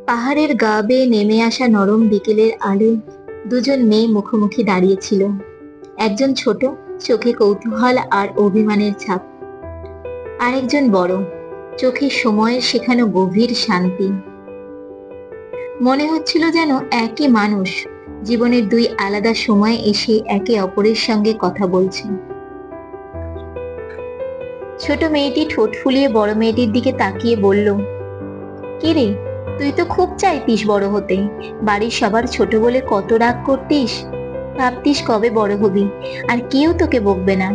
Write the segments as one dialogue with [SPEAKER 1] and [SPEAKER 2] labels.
[SPEAKER 1] পাহাড়ের গা বেয়ে নেমে আসা নরম বিকেলের আলোয় দুজন মেয়ে মুখোমুখি দাঁড়িয়েছিল। একজন ছোট, চোখে কৌতূহল আর অভিমানের ছাপ। আরেকজন বড়, চোখে সময়ের শেখানো গভীর শান্তি। মনে হচ্ছিল যেন একই মানুষ জীবনের দুই আলাদা সময়ে এসে একে অপরের সঙ্গে কথা বলছে। ছোট মেয়েটি ঠোঁট ফুলিয়ে বড় মেয়েটির দিকে তাকিয়ে বলল, কি রে, তুই তো খুব চাইতিস বড় হতে, বাড়ির সবার ছোট বলে কত রাগ করতিস, ভাবতিস কবে বড় হবি আর কেউ তোকে বকবে না,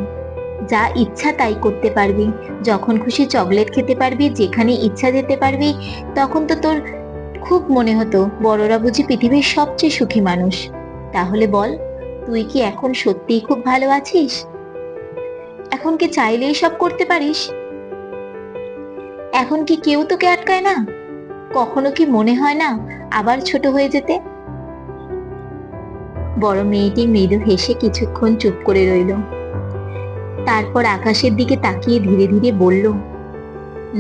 [SPEAKER 1] যা ইচ্ছা তাই করতে পারবি, যখন খুশি চকলেট খেতে পারবি, যেখানে ইচ্ছা যেতে পারবি। তখন তো তোর খুব মনে হতো বড়রা বুঝি পৃথিবীর সবচেয়ে সুখী মানুষ। তাহলে বল, তুই কি এখন সত্যিই খুব ভালো আছিস? এখন কি চাইলেই সব করতে পারিস? এখন কি কেউ তোকে আটকায় না? কখনো কি মনে হয় না আবার ছোট হয়ে যেতে? বড় মেয়েটি মৃদু হেসে কিছুক্ষণ চুপ করে রইল। তারপর আকাশের দিকে তাকিয়ে ধীরে ধীরে বলল,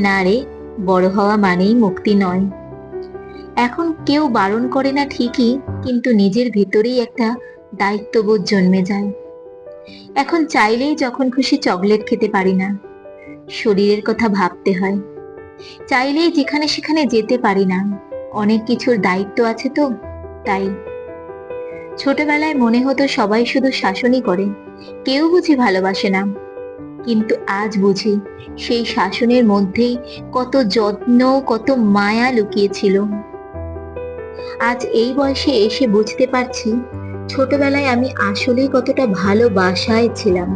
[SPEAKER 1] না রে, বড় হওয়া মানেই মুক্তি নয়। এখন কেউ বারণ করে না ঠিকই, কিন্তু নিজের ভিতরেই একটা দায়িত্ববোধ জন্মে যায়। এখন চাইলেই যখন খুশি চকলেট খেতে পারি না, শরীরের কথা ভাবতে হয়। চাইলেই যেখানে সেখানে যেতে পারি না, অনেক কিছুর দায়িত্ব আছে তো, তাই। ছোটবেলায় মনে হতো সবাই শুধু শাসনই করে, কেউ বুঝি ভালোবাসে না। কিন্তু আজ বুঝি সেই শাসনের মধ্যেই কত যত্ন, কত মায়া লুকিয়েছিল। আজ এই বয়সে এসে বুঝতে পারছি ছোটবেলায় আমি আসলেই কতটা ভালোবাসায় ছিলাম।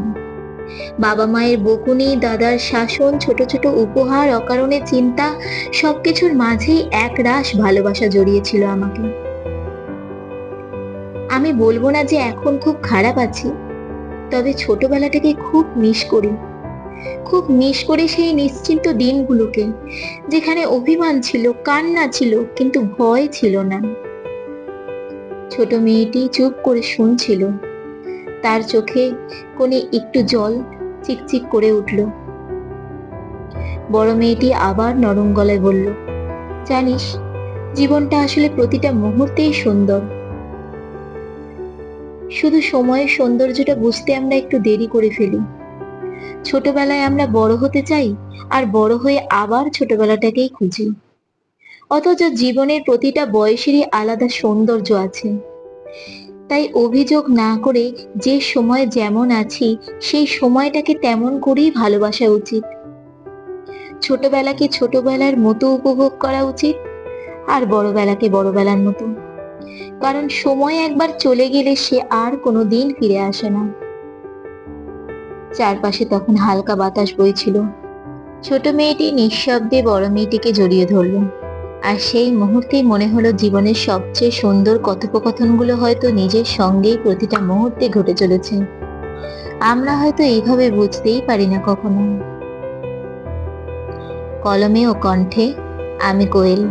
[SPEAKER 1] বাবা মায়ের বকুনি, দাদার শাসন, ছোট ছোট উপহার, অকারণে চিন্তা, সবকিছুর মাঝেই এক রাশ ভালোবাসা জড়িয়েছিল আমাকে। আমি বলবো না যে এখন খুব খারাপ আছি, তবে ছোটবেলাটাকে খুব মিস করি। খুব মিস করি সেই নিশ্চিন্ত দিনগুলোকে, যেখানে অভিমান ছিল, কান্না ছিল, কিন্তু ভয় ছিল না। ছোট মেয়েটি চুপ করে শুনছিল, তার চোখে কোণে একটু জল চিকচিক করে উঠল। বড় মেয়েটি আবার নরম গলায় বলল, জানিস, জীবনটা আসলে প্রতিটা মুহূর্তেই সুন্দর। শুধু সময়ের সৌন্দর্যটা বুঝতে আমরা একটু দেরি করে ফেলি। ছোটবেলায় আমরা বড় হতে চাই, আর বড় হয়ে আবার ছোটবেলাটাকেই খুঁজি। অথচ জীবনের প্রতিটা বয়সেরই আলাদা সৌন্দর্য আছে। তাই অভিযোগ না করে যে সময় যেমন আছি সেই সময়টাকে তেমন করেই ভালোবাসা উচিত। ছোটবেলাকে ছোটবেলার মতো উপভোগ করা উচিত, আর বড়বেলাকে বড়বেলার মতো। কারণ সময় একবার চলে গেলে সে আর কোনোদিন ফিরে আসে না। চারপাশে তখন হালকা বাতাস বইছিল। ছোট মেয়েটি নিঃশব্দে বড় মেয়েটিকে জড়িয়ে ধরল। আর সেই মুহূর্তেই মনে হলো জীবনের সবচেয়ে সুন্দর কথোপকথনগুলো হয়তো নিজের সঙ্গেই প্রতিটা মুহূর্তে ঘটে চলেছে। আমরা হয়তো এইভাবে বুঝতেই পারি না কখনো। কলমে ও কণ্ঠে আমি কোয়েল।